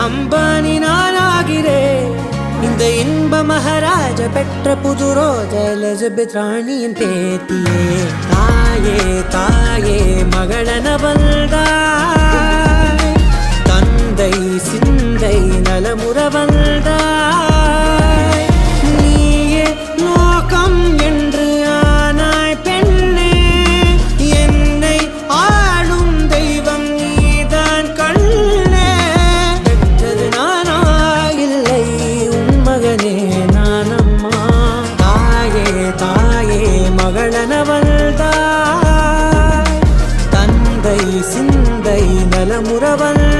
அம்பானி நானாகிறேன். இந்த இன்ப மகாராஜ பெற்ற புது ரோஜ எலிசபெத் ராணியின் பேத்தியே. தாயே தாயே மகளன வந்தாய், தந்தை சிந்தை நலமுற வந்தாய். நீயே லோகம் என்று ஆனாய் பெண்ணே, என்னை ஆளும் தெய்வம் நீதான் கண்ணே. பெற்றது நானா இல்லை உன் மகனே நானம்மா. தாயே தாயே மகளன வந்தாய், தந்தை சிந்தை நலமுற வந்தாய்.